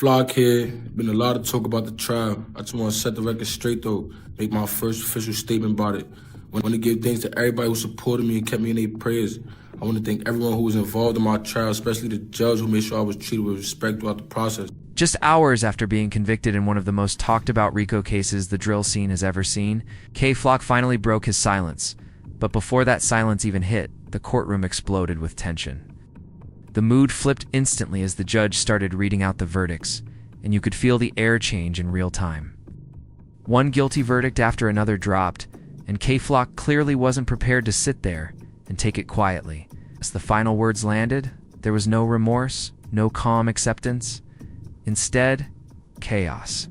Flock here. Been a lot of talk about the trial. I just want to set the record straight though. Make my first official statement about it. I want to give thanks to everybody who supported me and kept me in their prayers. I want to thank everyone who was involved in my trial, especially the judge who made sure I was treated with respect throughout the process. Just hours after being convicted in one of the most talked about RICO cases the drill scene has ever seen, K Flock finally broke his silence. But before that silence even hit, the courtroom exploded with tension. The mood flipped instantly as the judge started reading out the verdicts, and you could feel the air change in real time. One guilty verdict after another dropped, and K Flock clearly wasn't prepared to sit there and take it quietly. As the final words landed, there was no remorse, no calm acceptance. Instead, chaos.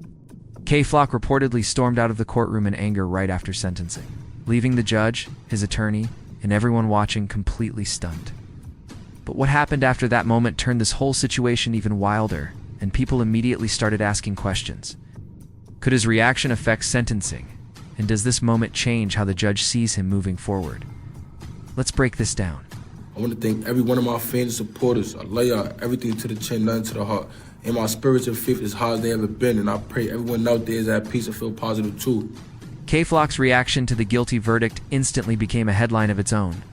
K Flock reportedly stormed out of the courtroom in anger right after sentencing, leaving the judge, his attorney, and everyone watching completely stunned. But what happened after that moment turned this whole situation even wilder, and people immediately started asking questions. Could his reaction affect sentencing? And does this moment change how the judge sees him moving forward? Let's break this down. I want to thank every one of my fans and supporters. I lay out everything to the chin, nothing to the heart. And my spirits and faith is high as they ever been, and I pray everyone out there is at peace and feel positive too. K Flock's reaction to the guilty verdict instantly became a headline of its own.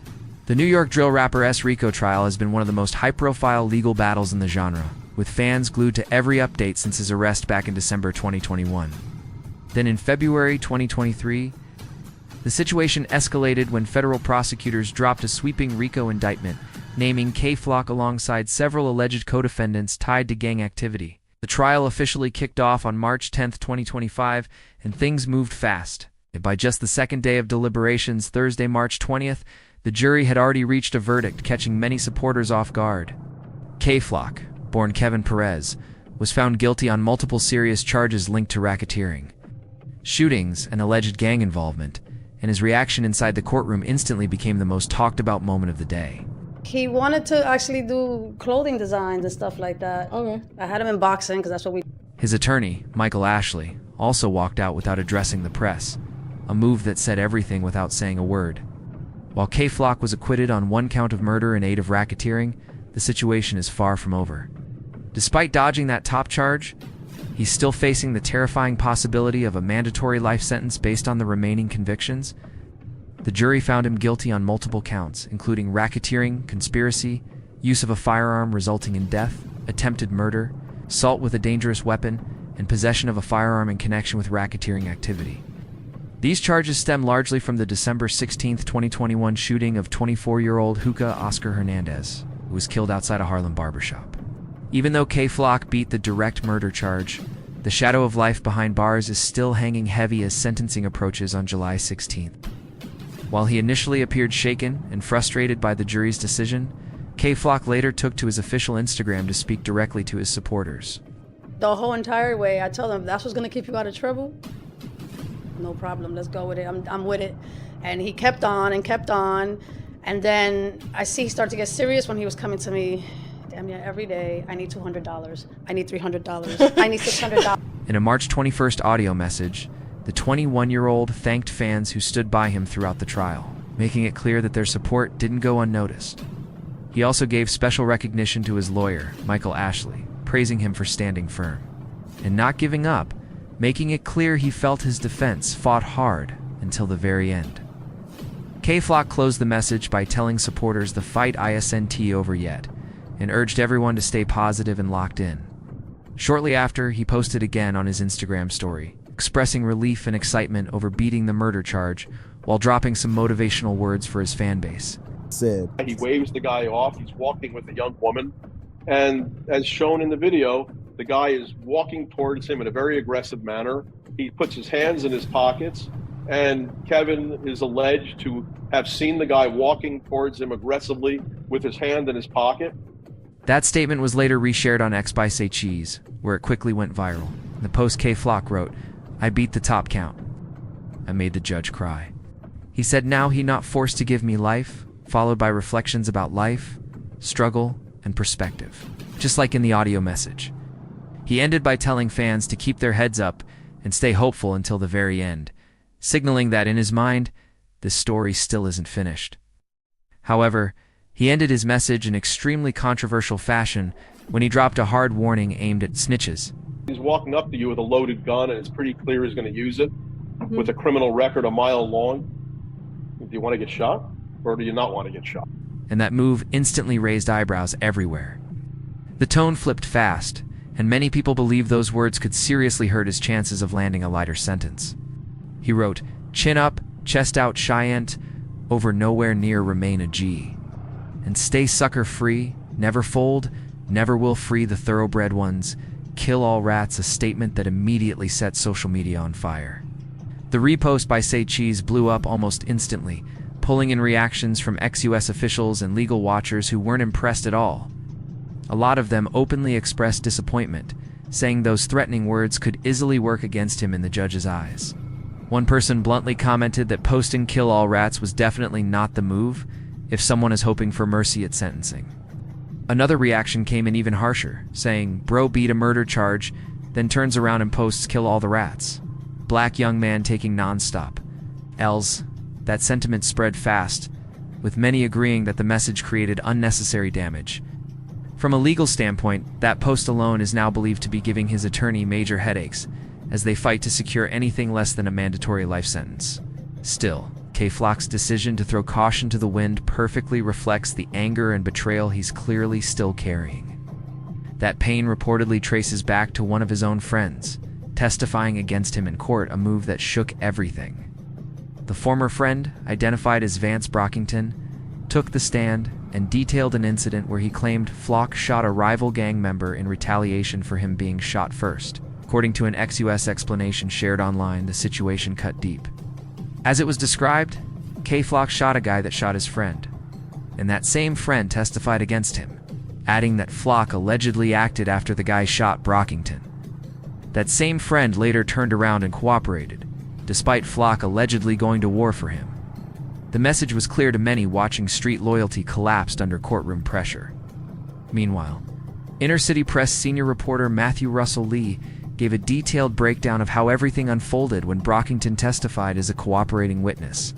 The New York drill rapper RICO trial has been one of the most high-profile legal battles in the genre, with fans glued to every update since his arrest back in December 2021. Then in February 2023, the situation escalated when federal prosecutors dropped a sweeping RICO indictment, naming K Flock alongside several alleged co-defendants tied to gang activity. The trial officially kicked off on March 10, 2025, and things moved fast. By just the second day of deliberations, Thursday, March 20th, the jury had already reached a verdict, catching many supporters off guard. K Flock, born Kevin Perez, was found guilty on multiple serious charges linked to racketeering, shootings, and alleged gang involvement, and his reaction inside the courtroom instantly became the most talked about moment of the day. He wanted to actually do clothing designs and stuff like that. Okay. I had him in boxing because that's what we... His attorney, Michael Ashley, also walked out without addressing the press, a move that said everything without saying a word. While K Flock was acquitted on one count of murder in aid of racketeering, the situation is far from over. Despite dodging that top charge, he's still facing the terrifying possibility of a mandatory life sentence based on the remaining convictions. The jury found him guilty on multiple counts, including racketeering, conspiracy, use of a firearm resulting in death, attempted murder, assault with a dangerous weapon, and possession of a firearm in connection with racketeering activity. These charges stem largely from the December 16, 2021 shooting of 24-year-old Hookah Oscar Hernandez, who was killed outside a Harlem barbershop. Even though K Flock beat the direct murder charge, the shadow of life behind bars is still hanging heavy as sentencing approaches on July 16th. While he initially appeared shaken and frustrated by the jury's decision, K Flock later took to his official Instagram to speak directly to his supporters. The whole entire way, I told him, that's what's going to keep you out of trouble? No problem, let's go with it. I'm with it. And he kept on and kept on. And then I see he started to get serious when he was coming to me. Damn yeah, every day, I need $200. I need $300. I need $600. In a March 21st audio message, the 21-year-old thanked fans who stood by him throughout the trial, making it clear that their support didn't go unnoticed. He also gave special recognition to his lawyer, Michael Ashley, praising him for standing firm and not giving up, making it clear he felt his defense fought hard until the very end. K Flock closed the message by telling supporters the fight isn't over yet, and urged everyone to stay positive and locked in. Shortly after, he posted again on his Instagram story, expressing relief and excitement over beating the murder charge, while dropping some motivational words for his fan base. He waves the guy off. He's walking with a young woman, and as shown in the video, the guy is walking towards him in a very aggressive manner. He puts his hands in his pockets, and Kevin is alleged to have seen the guy walking towards him aggressively with his hand in his pocket. That statement was later reshared on X by Say Cheese, where it quickly went viral. In the post, K Flock wrote, "I beat the top count. I made the judge cry." He said now he not forced to give me life, followed by reflections about life, struggle, and perspective, just like in the audio message. He ended by telling fans to keep their heads up and stay hopeful until the very end, signaling that in his mind, this story still isn't finished. However, he ended his message in extremely controversial fashion when he dropped a hard warning aimed at snitches. He's walking up to you with a loaded gun, and it's pretty clear he's going to use it, with a criminal record a mile long. Do you want to get shot, or do you not want to get shot? And that move instantly raised eyebrows everywhere. The tone flipped fast, and many people believed those words could seriously hurt his chances of landing a lighter sentence. He wrote, "Chin up, chest out, Shyant, over nowhere near remain a G. And stay sucker free, never fold, never will free the thoroughbred ones, kill all rats," a statement that immediately set social media on fire. The repost by Say Cheese blew up almost instantly, pulling in reactions from ex-US officials and legal watchers who weren't impressed at all. A lot of them openly expressed disappointment, saying those threatening words could easily work against him in the judge's eyes. One person bluntly commented that posting "kill all rats" was definitely not the move if someone is hoping for mercy at sentencing. Another reaction came in even harsher, saying, "Bro beat a murder charge, then turns around and posts 'kill all the rats.' Black young man taking non-stop. L's." That sentiment spread fast, with many agreeing that the message created unnecessary damage. From a legal standpoint, that post alone is now believed to be giving his attorney major headaches as they fight to secure anything less than a mandatory life sentence. Still, K-Flock's decision to throw caution to the wind perfectly reflects the anger and betrayal he's clearly still carrying. That pain reportedly traces back to one of his own friends, testifying against him in court, a move that shook everything. The former friend, identified as Vance Brockington, took the stand and detailed an incident where he claimed Flock shot a rival gang member in retaliation for him being shot first. According to an ex-US explanation shared online, the situation cut deep. As it was described, K-Flock shot a guy that shot his friend, and that same friend testified against him, adding that Flock allegedly acted after the guy shot Brockington. That same friend later turned around and cooperated, despite Flock allegedly going to war for him. The message was clear to many watching. Street loyalty collapsed under courtroom pressure. Meanwhile, Inner City Press senior reporter Matthew Russell Lee gave a detailed breakdown of how everything unfolded when Brockington testified as a cooperating witness.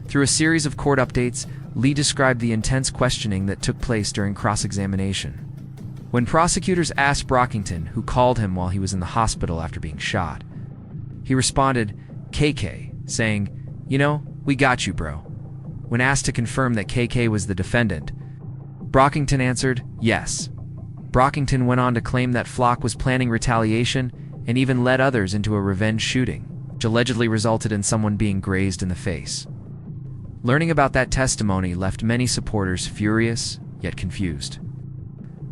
Through a series of court updates, Lee described the intense questioning that took place during cross-examination. When prosecutors asked Brockington who called him while he was in the hospital after being shot, he responded, "KK," saying, "You know, we got you, bro." When asked to confirm that KK was the defendant, Brockington answered, "Yes." Brockington went on to claim that Flock was planning retaliation and even led others into a revenge shooting, which allegedly resulted in someone being grazed in the face. Learning about that testimony left many supporters furious, yet confused.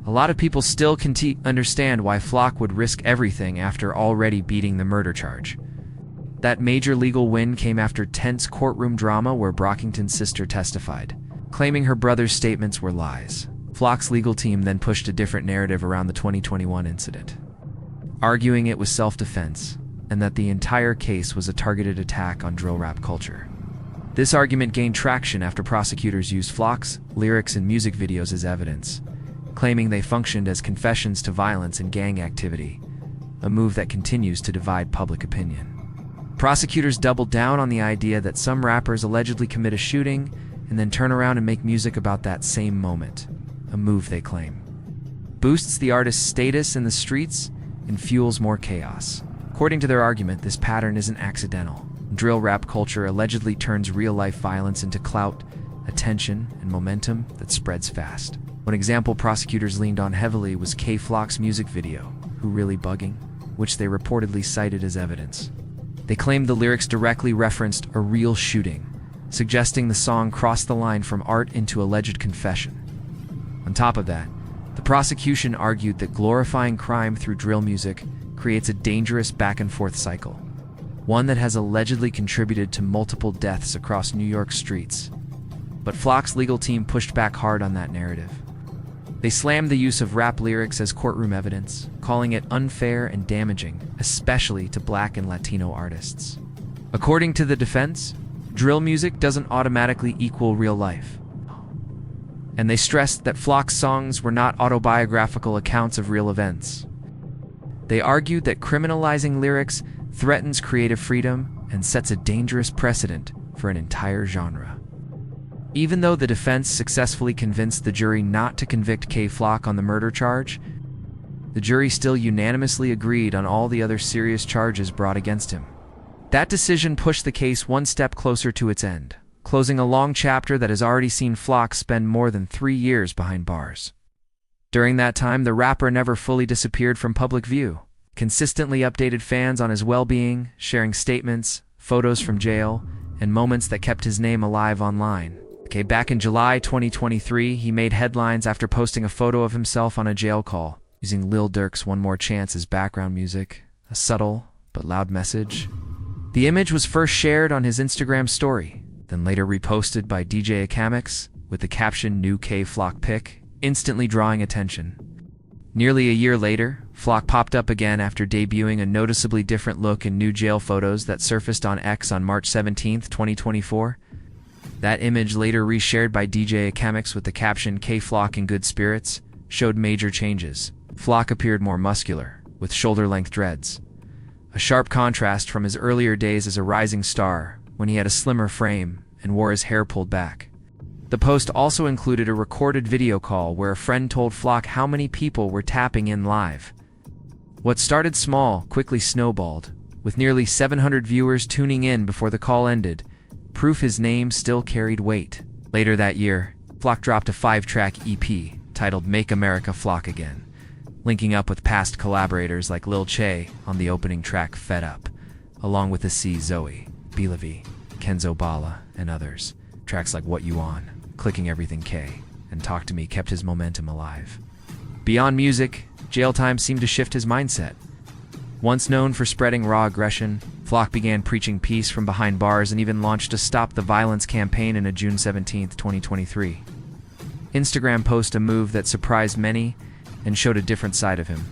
A lot of people still can't understand why Flock would risk everything after already beating the murder charge. That major legal win came after tense courtroom drama where Brockington's sister testified, claiming her brother's statements were lies. Flock's legal team then pushed a different narrative around the 2021 incident, arguing it was self-defense and that the entire case was a targeted attack on drill rap culture. This argument gained traction after prosecutors used Flock's lyrics and music videos as evidence, claiming they functioned as confessions to violence and gang activity, a move that continues to divide public opinion. Prosecutors doubled down on the idea that some rappers allegedly commit a shooting and then turn around and make music about that same moment, a move they claim boosts the artist's status in the streets and fuels more chaos. According to their argument, this pattern isn't accidental. Drill rap culture allegedly turns real-life violence into clout, attention, and momentum that spreads fast. One example prosecutors leaned on heavily was K-Flock's music video, "Who Really Bugging?", which they reportedly cited as evidence. They claimed the lyrics directly referenced a real shooting, suggesting the song crossed the line from art into alleged confession. On top of that, the prosecution argued that glorifying crime through drill music creates a dangerous back-and-forth cycle, one that has allegedly contributed to multiple deaths across New York streets. But Flock's legal team pushed back hard on that narrative. They slammed the use of rap lyrics as courtroom evidence, calling it unfair and damaging, especially to Black and Latino artists. According to the defense, drill music doesn't automatically equal real life. And they stressed that Flock's songs were not autobiographical accounts of real events. They argued that criminalizing lyrics threatens creative freedom and sets a dangerous precedent for an entire genre. Even though the defense successfully convinced the jury not to convict K. Flock on the murder charge, the jury still unanimously agreed on all the other serious charges brought against him. That decision pushed the case one step closer to its end, closing a long chapter that has already seen Flock spend more than 3 years behind bars. During that time, the rapper never fully disappeared from public view, consistently updated fans on his well-being, sharing statements, photos from jail, and moments that kept his name alive online. Back in July 2023, he made headlines after posting a photo of himself on a jail call, using Lil Durk's One More Chance as background music, a subtle but loud message. The image was first shared on his Instagram story, then later reposted by DJ Akamix with the caption "New K Flock pic," instantly drawing attention. Nearly a year later, Flock popped up again after debuting a noticeably different look in new jail photos that surfaced on X on March 17, 2024. That image, later reshared by DJ Akamix with the caption "K Flock in good spirits," showed major changes. Flock appeared more muscular, with shoulder-length dreads, a sharp contrast from his earlier days as a rising star, when he had a slimmer frame and wore his hair pulled back. The post also included a recorded video call where a friend told Flock how many people were tapping in live. What started small quickly snowballed, with nearly 700 viewers tuning in before the call ended, proof his name still carried weight. Later that year, Flock dropped a 5-track EP titled "Make America Flock Again," linking up with past collaborators like Lil Che on the opening track "Fed Up," along with the C Zoe, Bilavi, Kenzo Bala, and others. Tracks like "What You On," "Clicking Everything K," and "Talk to Me" kept his momentum alive. Beyond music, jail time seemed to shift his mindset. Once known for spreading raw aggression, Flock began preaching peace from behind bars and even launched a Stop the Violence campaign in a June 17, 2023. Instagram post, a move that surprised many and showed a different side of him.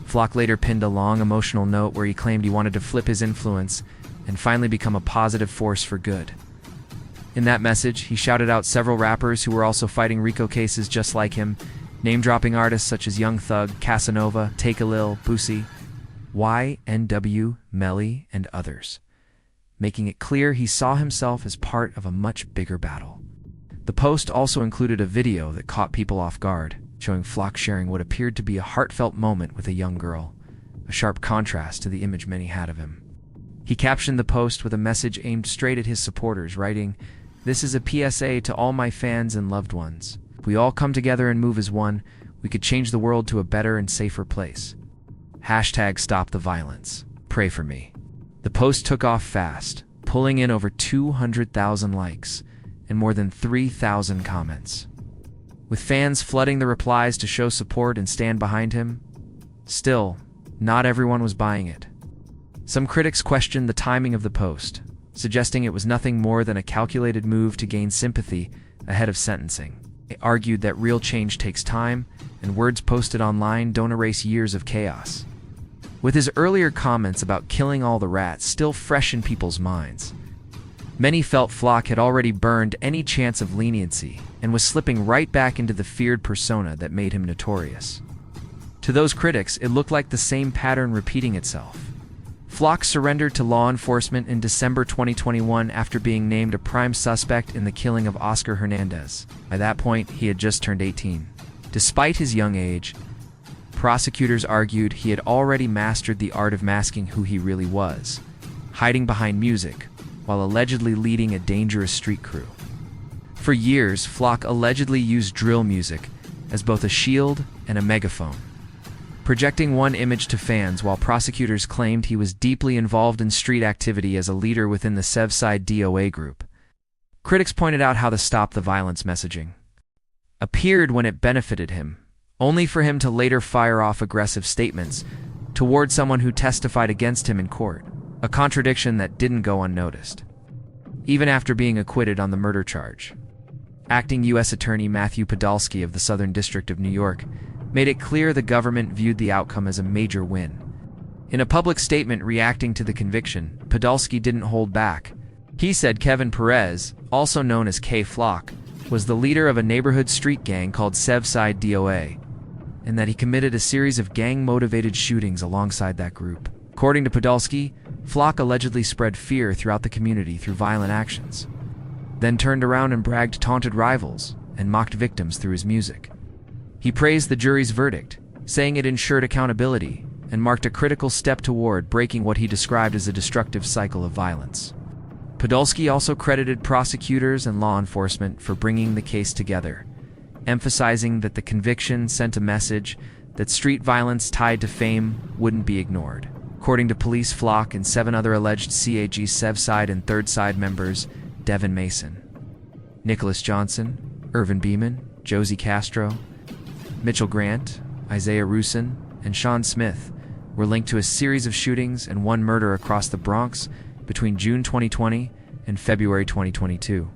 Flock later pinned a long emotional note where he claimed he wanted to flip his influence and finally become a positive force for good. In that message, he shouted out several rappers who were also fighting RICO cases just like him, name-dropping artists such as Young Thug, Casanova, Take a Lil, Boosie, YNW, Melly, and others, making it clear he saw himself as part of a much bigger battle. The post also included a video that caught people off guard, showing Flock sharing what appeared to be a heartfelt moment with a young girl, a sharp contrast to the image many had of him. He captioned the post with a message aimed straight at his supporters, writing, "This is a PSA to all my fans and loved ones. If we all come together and move as one, we could change the world to a better and safer place. Hashtag Stop the Violence. Pray for me." The post took off fast, pulling in over 200,000 likes and more than 3,000 comments. With fans flooding the replies to show support and stand behind him, still, not everyone was buying it. Some critics questioned the timing of the post, suggesting it was nothing more than a calculated move to gain sympathy ahead of sentencing. They argued that real change takes time, and words posted online don't erase years of chaos. With his earlier comments about killing all the rats still fresh in people's minds, many felt Flock had already burned any chance of leniency and was slipping right back into the feared persona that made him notorious. To those critics, it looked like the same pattern repeating itself. Flock surrendered to law enforcement in December 2021 after being named a prime suspect in the killing of Oscar Hernandez. By that point, he had just turned 18. Despite his young age, prosecutors argued he had already mastered the art of masking who he really was, hiding behind music, while allegedly leading a dangerous street crew. For years, Flock allegedly used drill music as both a shield and a megaphone, projecting one image to fans while prosecutors claimed he was deeply involved in street activity as a leader within the Sevside DOA group. Critics pointed out how the Stop the Violence messaging appeared when it benefited him, only for him to later fire off aggressive statements toward someone who testified against him in court, a contradiction that didn't go unnoticed. Even after being acquitted on the murder charge, Acting U.S. Attorney Matthew Podolsky of the Southern District of New York made it clear the government viewed the outcome as a major win. In a public statement reacting to the conviction, Podolsky didn't hold back. He said Kevin Perez, also known as K Flock, was the leader of a neighborhood street gang called Sevside DOA, and that he committed a series of gang-motivated shootings alongside that group. According to Podolsky, Flock allegedly spread fear throughout the community through violent actions. then turned around and bragged taunted rivals and mocked victims through his music. He praised the jury's verdict, saying it ensured accountability and marked a critical step toward breaking what he described as a destructive cycle of violence. Podolsky also credited prosecutors and law enforcement for bringing the case together, emphasizing that the conviction sent a message that street violence tied to fame wouldn't be ignored. According to police, Flock and 7 other alleged CAG Sev Side and Third Side members, Devin Mason, Nicholas Johnson, Irvin Beeman, Josie Castro, Mitchell Grant, Isaiah Rusin, and Sean Smith, were linked to a series of shootings and 1 murder across the Bronx between June 2020 and February 2022.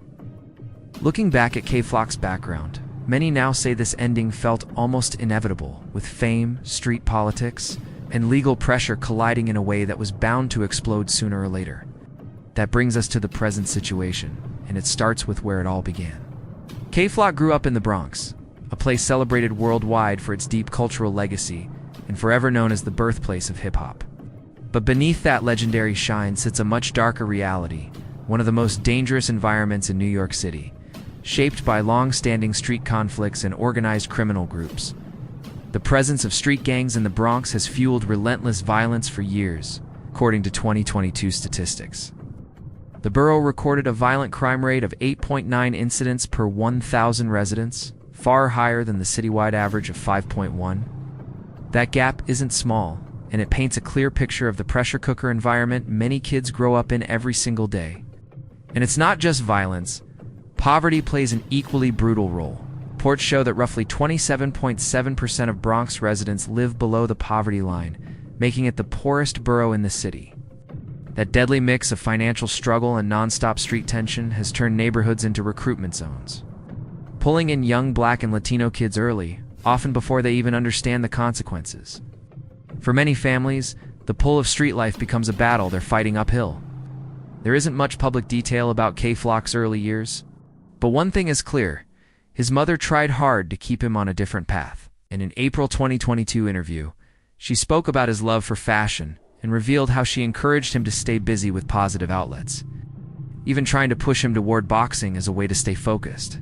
Looking back at K. Flock's background, many now say this ending felt almost inevitable, with fame, street politics, and legal pressure colliding in a way that was bound to explode sooner or later. That brings us to the present situation, and it starts with where it all began. K. Flock grew up in the Bronx, a place celebrated worldwide for its deep cultural legacy and forever known as the birthplace of hip-hop. But beneath that legendary shine sits a much darker reality, one of the most dangerous environments in New York City, shaped by long-standing street conflicts and organized criminal groups. The presence of street gangs in the Bronx has fueled relentless violence for years, according to 2022 statistics. The borough recorded a violent crime rate of 8.9 incidents per 1,000 residents, far higher than the citywide average of 5.1. That gap isn't small, and it paints a clear picture of the pressure cooker environment many kids grow up in every single day. And it's not just violence. Poverty plays an equally brutal role. Reports show that roughly 27.7% of Bronx residents live below the poverty line, making it the poorest borough in the city. That deadly mix of financial struggle and nonstop street tension has turned neighborhoods into recruitment zones, pulling in young Black and Latino kids early, often before they even understand the consequences. For many families, the pull of street life becomes a battle they're fighting uphill. There isn't much public detail about K. Flock's early years, but one thing is clear: his mother tried hard to keep him on a different path. In an April 2022 interview, she spoke about his love for fashion and revealed how she encouraged him to stay busy with positive outlets, even trying to push him toward boxing as a way to stay focused.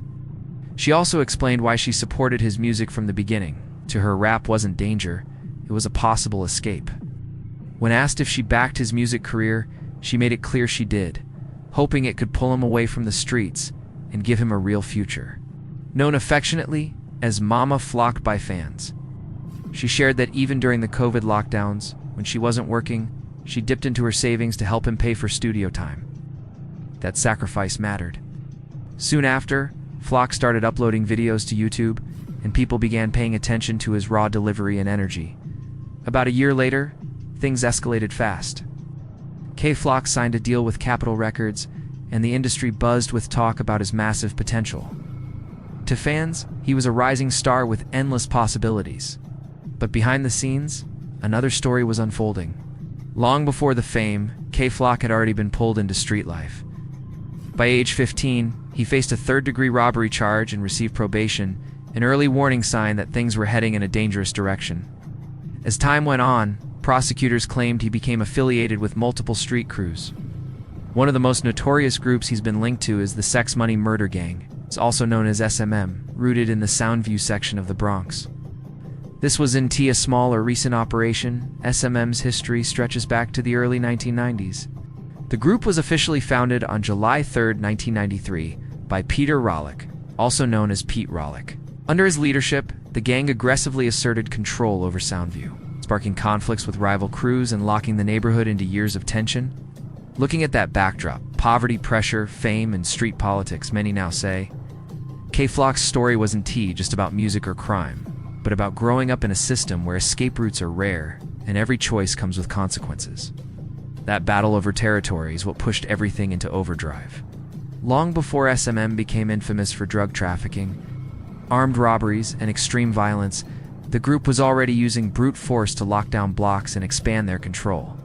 She also explained why she supported his music from the beginning. To her, rap wasn't danger, it was a possible escape. When asked if she backed his music career, she made it clear she did, hoping it could pull him away from the streets and give him a real future. Known affectionately as Mama Flock by fans, she shared that even during the COVID lockdowns, when she wasn't working, she dipped into her savings to help him pay for studio time. That sacrifice mattered. Soon after, Flock started uploading videos to YouTube, and people began paying attention to his raw delivery and energy. About a year later, things escalated fast. K. Flock signed a deal with Capitol Records, and the industry buzzed with talk about his massive potential. To fans, he was a rising star with endless possibilities. But behind the scenes, another story was unfolding. Long before the fame, K. Flock had already been pulled into street life. By age 15, he faced a third-degree robbery charge and received probation, an early warning sign that things were heading in a dangerous direction. As time went on, prosecutors claimed he became affiliated with multiple street crews. One of the most notorious groups he's been linked to is the Sex Money Murder Gang. It's also known as SMM, rooted in the Soundview section of the Bronx. This wasn't a small or recent operation. SMM's history stretches back to the early 1990s. The group was officially founded on July 3, 1993, by Peter Rollick, also known as Pete Rollick. Under his leadership, the gang aggressively asserted control over Soundview, sparking conflicts with rival crews and locking the neighborhood into years of tension. Looking at that backdrop, poverty, pressure, fame, and street politics, many now say, K. Flock's story wasn't just about music or crime, but about growing up in a system where escape routes are rare and every choice comes with consequences. That battle over territory is what pushed everything into overdrive. Long before SMM became infamous for drug trafficking, armed robberies, and extreme violence, the group was already using brute force to lock down blocks and expand their control.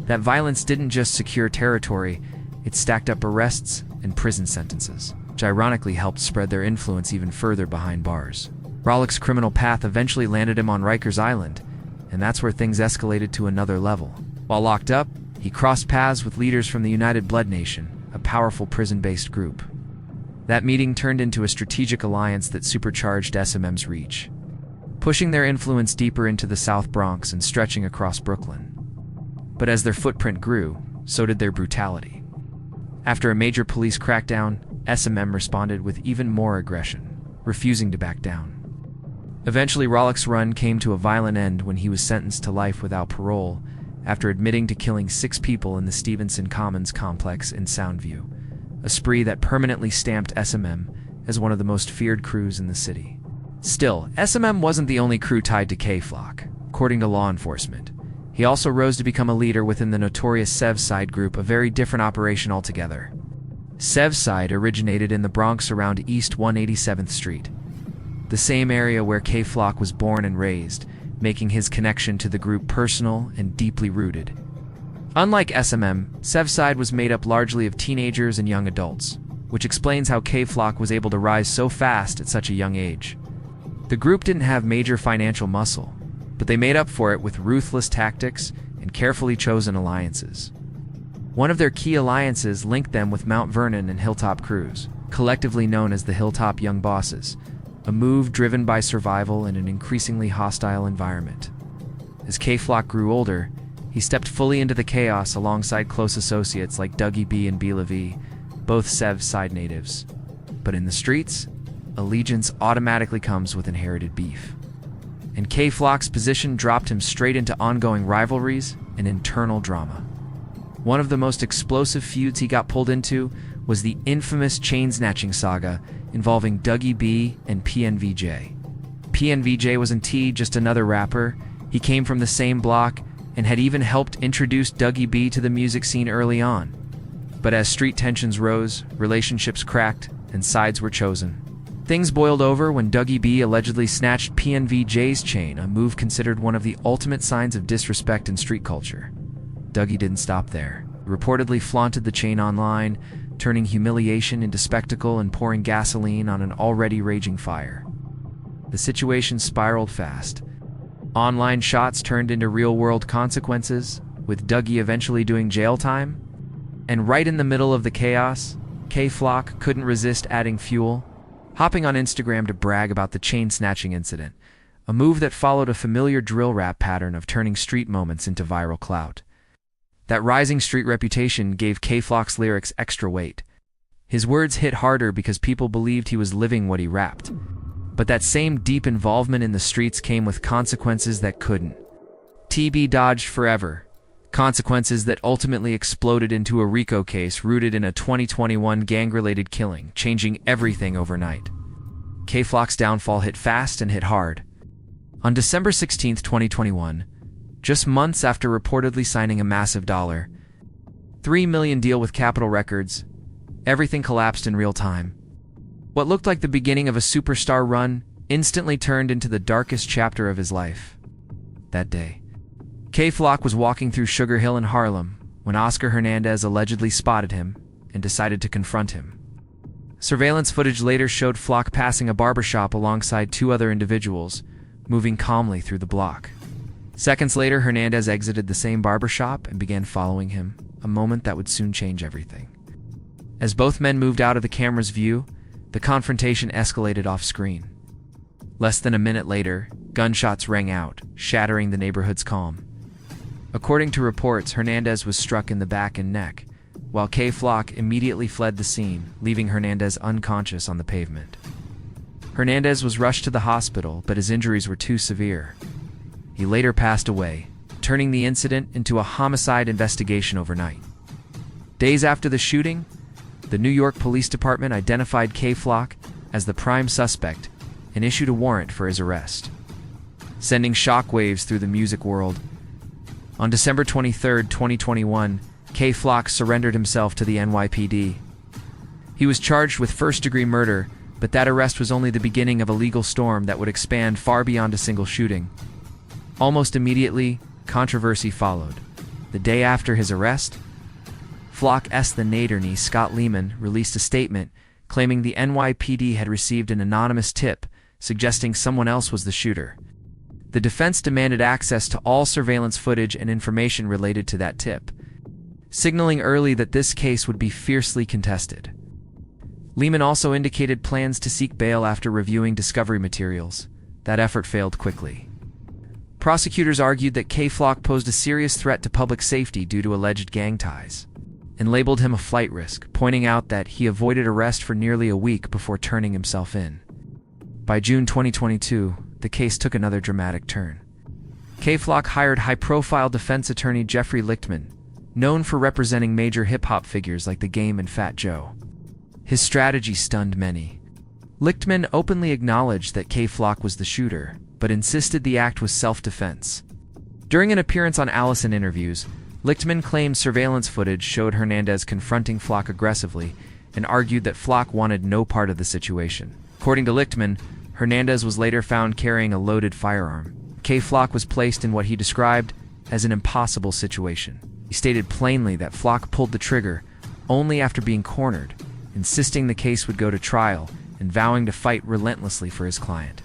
That violence didn't just secure territory, it stacked up arrests and prison sentences, which ironically helped spread their influence even further behind bars. Rollick's criminal path eventually landed him on Rikers Island, and that's where things escalated to another level. While locked up, he crossed paths with leaders from the United Blood Nation, a powerful prison-based group. That meeting turned into a strategic alliance that supercharged SMM's reach, pushing their influence deeper into the South Bronx and stretching across Brooklyn. But as their footprint grew, so did their brutality. After a major police crackdown, SMM responded with even more aggression, refusing to back down. Eventually, Rollick's run came to a violent end when he was sentenced to life without parole after admitting to killing 6 people in the Stevenson Commons complex in Soundview, a spree that permanently stamped SMM as one of the most feared crews in the city. Still, SMM wasn't the only crew tied to K-Flock, according to law enforcement. He also rose to become a leader within the notorious Sevside group, a very different operation altogether. Sevside originated in the Bronx around East 187th Street, the same area where K-Flock was born and raised, making his connection to the group personal and deeply rooted. Unlike SMM, Sevside was made up largely of teenagers and young adults, which explains how K-Flock was able to rise so fast at such a young age. The group didn't have major financial muscle, but they made up for it with ruthless tactics and carefully chosen alliances. One of their key alliances linked them with Mount Vernon and Hilltop crews, collectively known as the Hilltop Young Bosses, a move driven by survival in an increasingly hostile environment. As K-Flock grew older, he stepped fully into the chaos alongside close associates like Dougie B and Bila V, both Sevside natives. But in the streets, allegiance automatically comes with inherited beef. And K-Flock's position dropped him straight into ongoing rivalries and internal drama. One of the most explosive feuds he got pulled into was the infamous chain-snatching saga involving Dougie B and PNVJ. PNVJ wasn't just another rapper. He came from the same block and had even helped introduce Dougie B to the music scene early on. But as street tensions rose, relationships cracked, and sides were chosen. Things boiled over when Dougie B allegedly snatched PNVJ's chain, a move considered one of the ultimate signs of disrespect in street culture. Dougie didn't stop there. He reportedly flaunted the chain online, turning humiliation into spectacle and pouring gasoline on an already raging fire. The situation spiraled fast. Online shots turned into real-world consequences, with Dougie eventually doing jail time. And right in the middle of the chaos, K-Flock couldn't resist adding fuel, hopping on Instagram to brag about the chain-snatching incident, a move that followed a familiar drill rap pattern of turning street moments into viral clout. That rising street reputation gave K-Flock's lyrics extra weight. His words hit harder because people believed he was living what he rapped. But that same deep involvement in the streets came with consequences that couldn't. TB dodged forever. Consequences that ultimately exploded into a RICO case rooted in a 2021 gang-related killing, changing everything overnight. K-Flock's downfall hit fast and hit hard. On December 16, 2021, just months after reportedly signing a massive $3 million deal with Capitol Records, everything collapsed in real time. What looked like the beginning of a superstar run instantly turned into the darkest chapter of his life. That day, K-Flock was walking through Sugar Hill in Harlem when Oscar Hernandez allegedly spotted him and decided to confront him. Surveillance footage later showed Flock passing a barbershop alongside 2 other individuals, moving calmly through the block. Seconds later, Hernandez exited the same barbershop and began following him, a moment that would soon change everything. As both men moved out of the camera's view, the confrontation escalated off-screen. Less than a minute later, gunshots rang out, shattering the neighborhood's calm. According to reports, Hernandez was struck in the back and neck, while K-Flock immediately fled the scene, leaving Hernandez unconscious on the pavement. Hernandez was rushed to the hospital, but his injuries were too severe. He later passed away, turning the incident into a homicide investigation overnight. Days after the shooting, the New York Police Department identified K-Flock as the prime suspect and issued a warrant for his arrest, sending shockwaves through the music world. On December 23, 2021, K-Flock surrendered himself to the NYPD. He was charged with first-degree murder, but that arrest was only the beginning of a legal storm that would expand far beyond a single shooting. Almost immediately, controversy followed. The day after his arrest, Flock's the Naderney, Scott Lehman, released a statement claiming the NYPD had received an anonymous tip suggesting someone else was the shooter. The defense demanded access to all surveillance footage and information related to that tip, signaling early that this case would be fiercely contested. Lehman also indicated plans to seek bail after reviewing discovery materials. That effort failed quickly. Prosecutors argued that K. Flock posed a serious threat to public safety due to alleged gang ties, and labeled him a flight risk, pointing out that he avoided arrest for nearly a week before turning himself in. By June 2022, the case took another dramatic turn. K. Flock hired high-profile defense attorney Jeffrey Lichtman, known for representing major hip-hop figures like The Game and Fat Joe. His strategy stunned many. Lichtman openly acknowledged that K. Flock was the shooter, but insisted the act was self-defense. During an appearance on Allison Interviews, Lichtman claimed surveillance footage showed Hernandez confronting Flock aggressively and argued that Flock wanted no part of the situation. According to Lichtman, Hernandez was later found carrying a loaded firearm. K. Flock was placed in what he described as an impossible situation. He stated plainly that Flock pulled the trigger only after being cornered, insisting the case would go to trial and vowing to fight relentlessly for his client.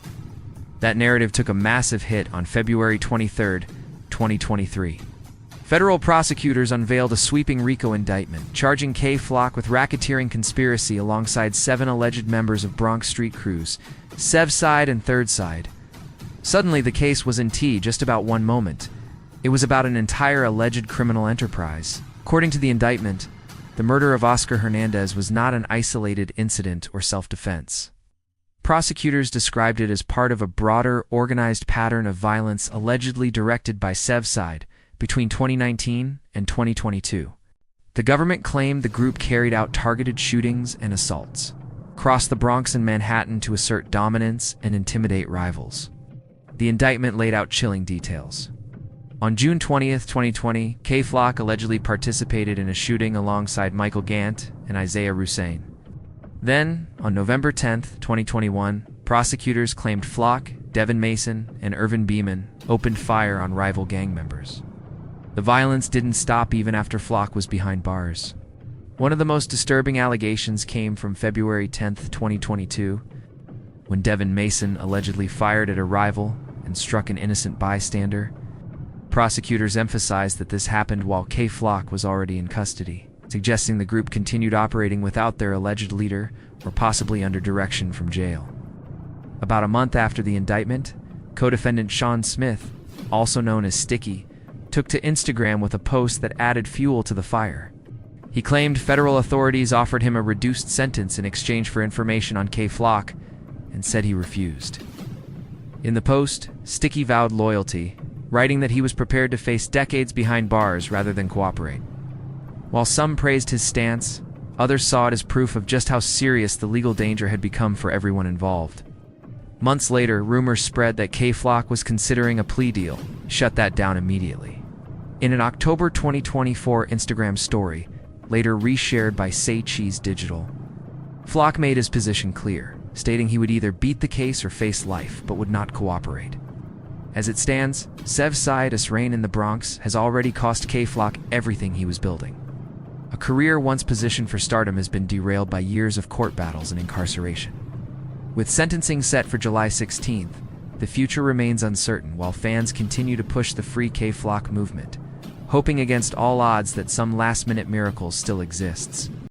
That narrative took a massive hit on February 23, 2023. Federal prosecutors unveiled a sweeping RICO indictment, charging K. Flock with racketeering conspiracy alongside 7 alleged members of Bronx street crews, Sev Side and Third Side. Suddenly, the case was in just about one moment. It was about an entire alleged criminal enterprise. According to the indictment, the murder of Oscar Hernandez was not an isolated incident or self-defense. Prosecutors described it as part of a broader, organized pattern of violence allegedly directed by Sev Side between 2019 and 2022. The government claimed the group carried out targeted shootings and assaults across the Bronx and Manhattan to assert dominance and intimidate rivals. The indictment laid out chilling details. On June 20, 2020, K. Flock allegedly participated in a shooting alongside Michael Gant and Isaiah Hussein. Then, on November 10, 2021, prosecutors claimed Flock, Devin Mason, and Irvin Beeman opened fire on rival gang members. The violence didn't stop even after Flock was behind bars. One of the most disturbing allegations came from February 10, 2022, when Devin Mason allegedly fired at a rival and struck an innocent bystander. Prosecutors emphasized that this happened while K. Flock was already in custody, suggesting the group continued operating without their alleged leader or possibly under direction from jail. About a month after the indictment, co-defendant Sean Smith, also known as Sticky, took to Instagram with a post that added fuel to the fire. He claimed federal authorities offered him a reduced sentence in exchange for information on K. Flock and said he refused. In the post, Sticky vowed loyalty, writing that he was prepared to face decades behind bars rather than cooperate. While some praised his stance, others saw it as proof of just how serious the legal danger had become for everyone involved. Months later, rumors spread that K. Flock was considering a plea deal. Shut that down immediately. In an October 2024 Instagram story, later reshared by Say Cheese Digital, Flock made his position clear, stating he would either beat the case or face life, but would not cooperate. As it stands, Sev Side's reign in the Bronx has already cost K. Flock everything he was building. A career once positioned for stardom has been derailed by years of court battles and incarceration. With sentencing set for July 16th, the future remains uncertain while fans continue to push the Free K. Flock movement, hoping against all odds that some last-minute miracle still exists.